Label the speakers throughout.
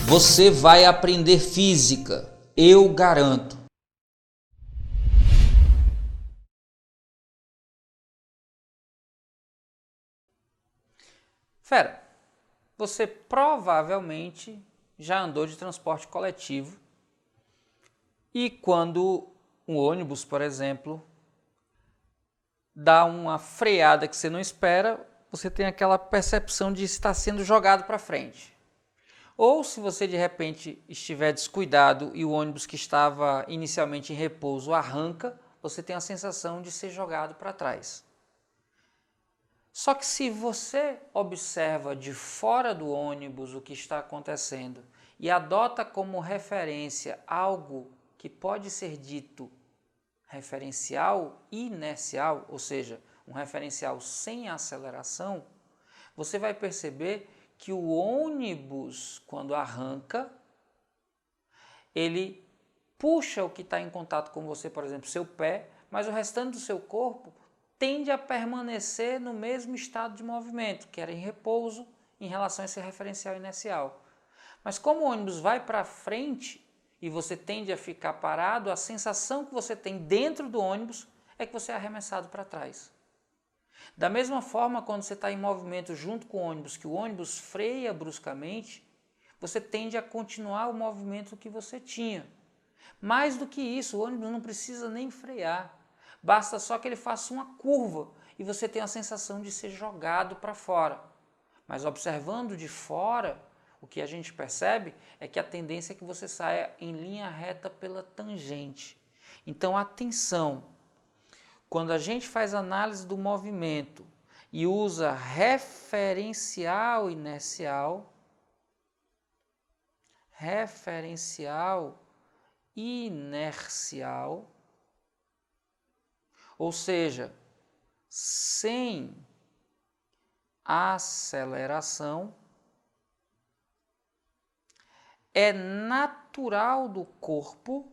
Speaker 1: Você vai aprender física, eu garanto.
Speaker 2: Fera, você provavelmente já andou de transporte coletivo e quando um ônibus, por exemplo, dá uma freada que você não espera, você tem aquela percepção de estar sendo jogado para frente. Ou se você de repente estiver descuidado e o ônibus que estava inicialmente em repouso arranca, você tem a sensação de ser jogado para trás. Só que se você observa de fora do ônibus o que está acontecendo e adota como referência algo que pode ser dito referencial inercial, ou seja, um referencial sem aceleração, você vai perceber que o ônibus, quando arranca, ele puxa o que está em contato com você, por exemplo, seu pé, mas o restante do seu corpo tende a permanecer no mesmo estado de movimento, que era em repouso, em relação a esse referencial inercial. Mas como o ônibus vai para frente e você tende a ficar parado, a sensação que você tem dentro do ônibus é que você é arremessado para trás. Da mesma forma, quando você está em movimento junto com o ônibus, que o ônibus freia bruscamente, você tende a continuar o movimento que você tinha. Mais do que isso, o ônibus não precisa nem frear. Basta só que ele faça uma curva e você tem a sensação de ser jogado para fora. Mas observando de fora, o que a gente percebe é que a tendência é que você saia em linha reta pela tangente. Então, atenção! Quando a gente faz análise do movimento e usa referencial inercial, ou seja, sem aceleração, é natural do corpo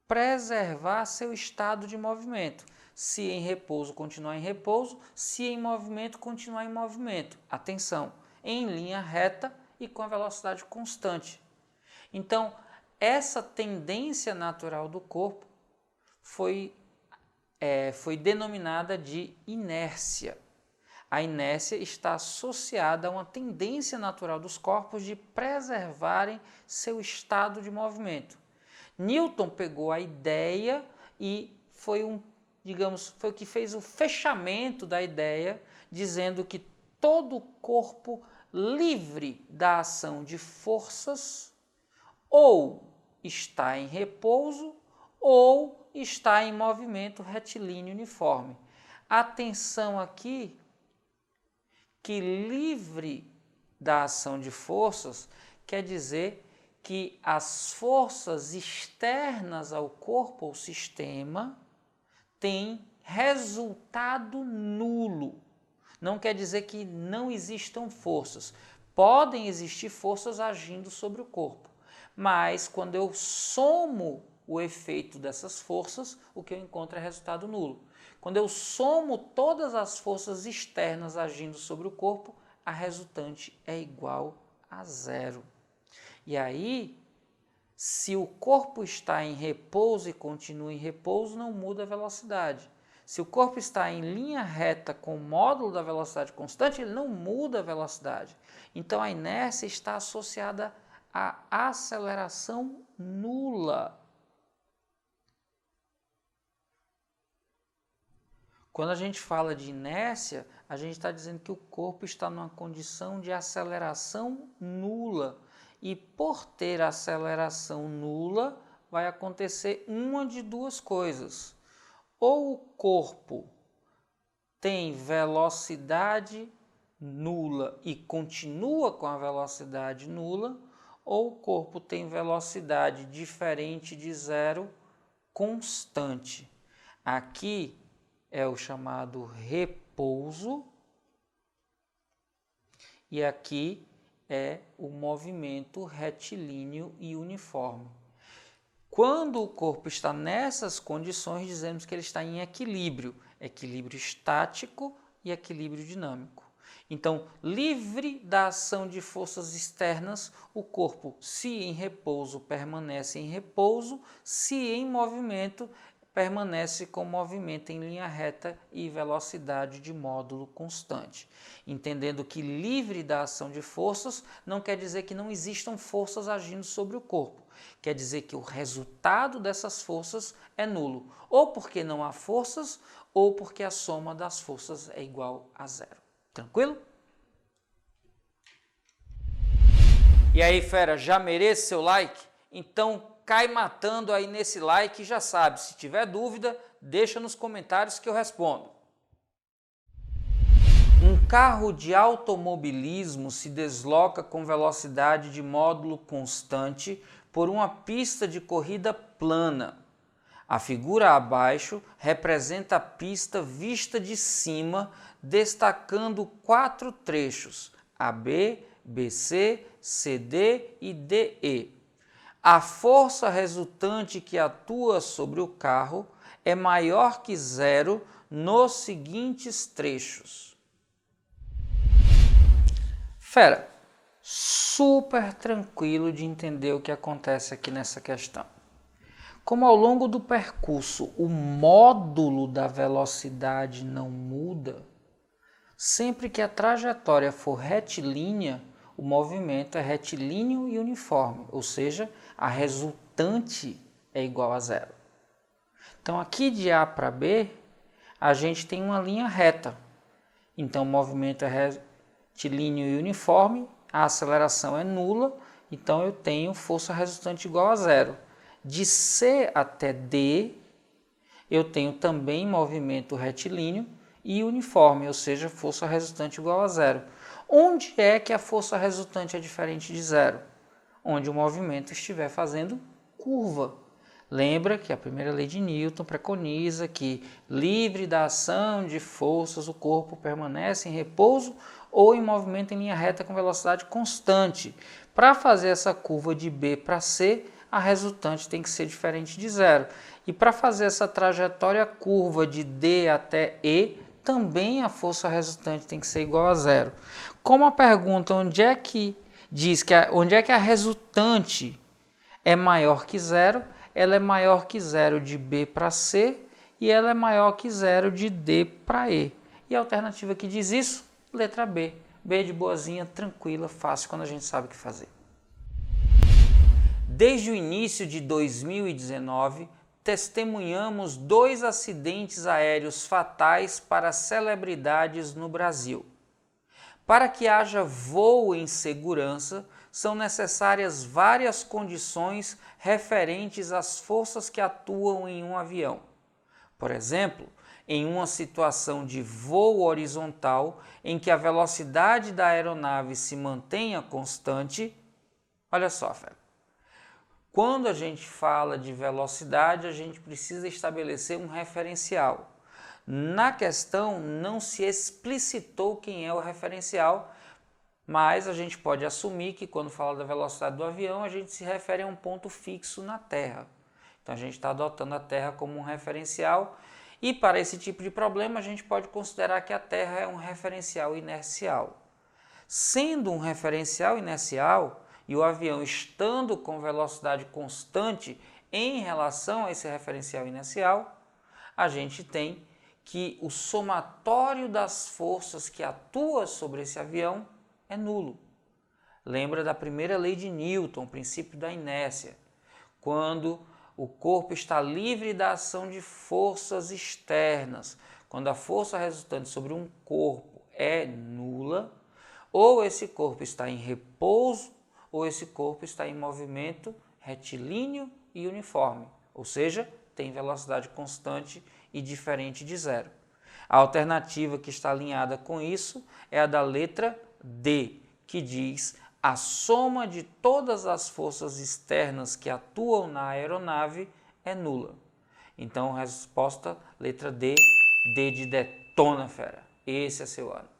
Speaker 2: preservar seu estado de movimento. Se em repouso, continuar em repouso, se em movimento, continuar em movimento. Atenção, em linha reta e com a velocidade constante. Então, essa tendência natural do corpo foi denominada de inércia. A inércia está associada a uma tendência natural dos corpos de preservarem seu estado de movimento. Newton pegou a ideia e foi o que fez o fechamento da ideia, dizendo que todo corpo livre da ação de forças ou está em repouso ou está em movimento retilíneo uniforme. Atenção aqui que livre da ação de forças quer dizer que as forças externas ao corpo ou sistema têm resultado nulo. Não quer dizer que não existam forças. Podem existir forças agindo sobre o corpo, mas quando eu somo o efeito dessas forças, o que eu encontro é resultado nulo. Quando eu somo todas as forças externas agindo sobre o corpo, a resultante é igual a zero. E aí, se o corpo está em repouso e continua em repouso, não muda a velocidade. Se o corpo está em linha reta com o módulo da velocidade constante, ele não muda a velocidade. Então a inércia está associada à aceleração nula. Quando a gente fala de inércia, a gente está dizendo que o corpo está numa condição de aceleração nula. E por ter aceleração nula, vai acontecer uma de duas coisas. Ou o corpo tem velocidade nula e continua com a velocidade nula, ou o corpo tem velocidade diferente de zero constante. Aqui é o chamado repouso e aqui é o movimento retilíneo e uniforme. Quando o corpo está nessas condições, dizemos que ele está em equilíbrio estático e equilíbrio dinâmico. Então, livre da ação de forças externas, o corpo, se em repouso, permanece em repouso, se em movimento, permanece com movimento em linha reta e velocidade de módulo constante. Entendendo que livre da ação de forças não quer dizer que não existam forças agindo sobre o corpo. Quer dizer que o resultado dessas forças é nulo, ou porque não há forças, ou porque a soma das forças é igual a zero. Tranquilo? E aí, fera, já merece seu like? Então cai matando aí nesse like e já sabe, se tiver dúvida, deixa nos comentários que eu respondo. Um carro de automobilismo se desloca com velocidade de módulo constante por uma pista de corrida plana. A figura abaixo representa a pista vista de cima, destacando 4 trechos, AB, BC, CD e DE. A força resultante que atua sobre o carro é maior que zero nos seguintes trechos. Fera, super tranquilo de entender o que acontece aqui nessa questão. Como ao longo do percurso o módulo da velocidade não muda, sempre que a trajetória for retilínea, o movimento é retilíneo e uniforme, ou seja, a resultante é igual a zero. Então aqui de A para B, a gente tem uma linha reta. Então o movimento é retilíneo e uniforme, a aceleração é nula, então eu tenho força resultante igual a zero. De C até D, eu tenho também movimento retilíneo e uniforme, ou seja, força resultante igual a zero. Onde é que a força resultante é diferente de zero? Onde o movimento estiver fazendo curva. Lembra que a primeira lei de Newton preconiza que, livre da ação de forças, o corpo permanece em repouso ou em movimento em linha reta com velocidade constante. Para fazer essa curva de B para C, a resultante tem que ser diferente de zero. E para fazer essa trajetória curva de D até E, também a força resultante tem que ser igual a zero. Como a pergunta onde é que diz que onde é que a resultante é maior que zero, ela é maior que zero de B para C e ela é maior que zero de D para E. E a alternativa que diz isso? Letra B. B de boazinha, tranquila, fácil quando a gente sabe o que fazer. Desde o início de 2019, testemunhamos 2 acidentes aéreos fatais para celebridades no Brasil. Para que haja voo em segurança, são necessárias várias condições referentes às forças que atuam em um avião. Por exemplo, em uma situação de voo horizontal, em que a velocidade da aeronave se mantenha constante, olha só, fera. Quando a gente fala de velocidade, a gente precisa estabelecer um referencial. Na questão não se explicitou quem é o referencial, mas a gente pode assumir que quando fala da velocidade do avião, a gente se refere a um ponto fixo na Terra. Então a gente está adotando a Terra como um referencial e para esse tipo de problema a gente pode considerar que a Terra é um referencial inercial. Sendo um referencial inercial, e o avião estando com velocidade constante em relação a esse referencial inercial, a gente tem que o somatório das forças que atuam sobre esse avião é nulo. Lembra da primeira lei de Newton, o princípio da inércia. Quando o corpo está livre da ação de forças externas, quando a força resultante sobre um corpo é nula, ou esse corpo está em repouso, ou esse corpo está em movimento retilíneo e uniforme, ou seja, tem velocidade constante e diferente de zero. A alternativa que está alinhada com isso é a da letra D, que diz a soma de todas as forças externas que atuam na aeronave é nula. Então, resposta, letra D, D de detona, fera. Esse é seu ano.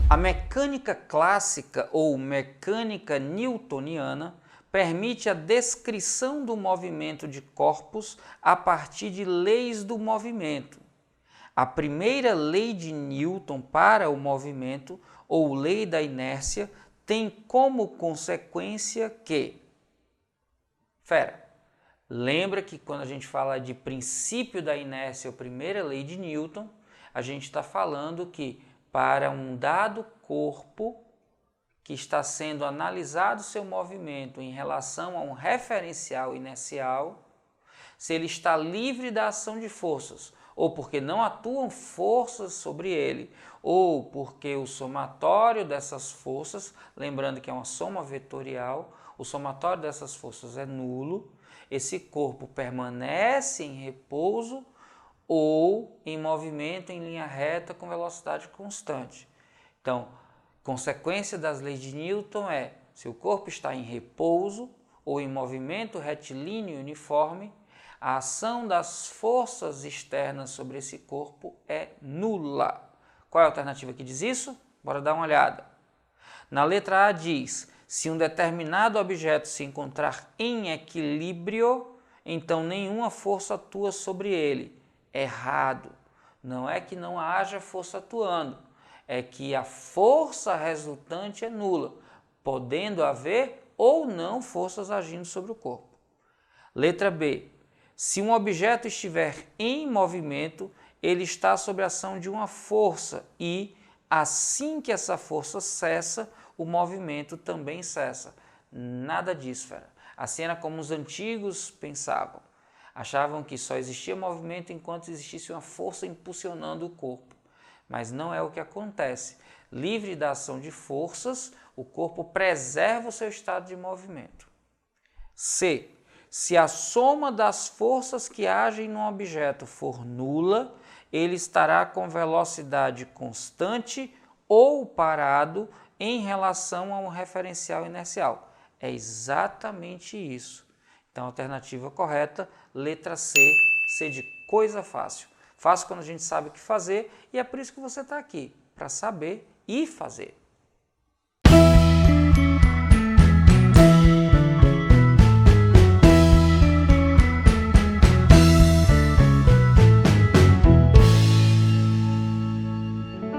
Speaker 2: A mecânica clássica ou mecânica newtoniana permite a descrição do movimento de corpos a partir de leis do movimento. A primeira lei de Newton para o movimento, ou lei da inércia, tem como consequência que... Lembra que quando a gente fala de princípio da inércia, ou primeira lei de Newton, a gente está falando que para um dado corpo que está sendo analisado seu movimento em relação a um referencial inercial, se ele está livre da ação de forças, ou porque não atuam forças sobre ele, ou porque o somatório dessas forças, lembrando que é uma soma vetorial, o somatório dessas forças é nulo, esse corpo permanece em repouso ou em movimento em linha reta com velocidade constante. Então, consequência das leis de Newton é, se o corpo está em repouso ou em movimento retilíneo uniforme, a ação das forças externas sobre esse corpo é nula. Qual é a alternativa que diz isso? Bora dar uma olhada. Na letra A diz, se um determinado objeto se encontrar em equilíbrio, então nenhuma força atua sobre ele. Errado. Não é que não haja força atuando, é que a força resultante é nula, podendo haver ou não forças agindo sobre o corpo. Letra B. Se um objeto estiver em movimento, ele está sob a ação de uma força e, assim que essa força cessa, o movimento também cessa. Nada disso, fera. Assim era como os antigos pensavam. Achavam que só existia movimento enquanto existisse uma força impulsionando o corpo. Mas não é o que acontece. Livre da ação de forças, o corpo preserva o seu estado de movimento. C. Se a soma das forças que agem no objeto for nula, ele estará com velocidade constante ou parado em relação a um referencial inercial. É exatamente isso. Então, a alternativa correta, letra C, C de coisa fácil. Fácil quando a gente sabe o que fazer e é por isso que você está aqui, para saber e fazer.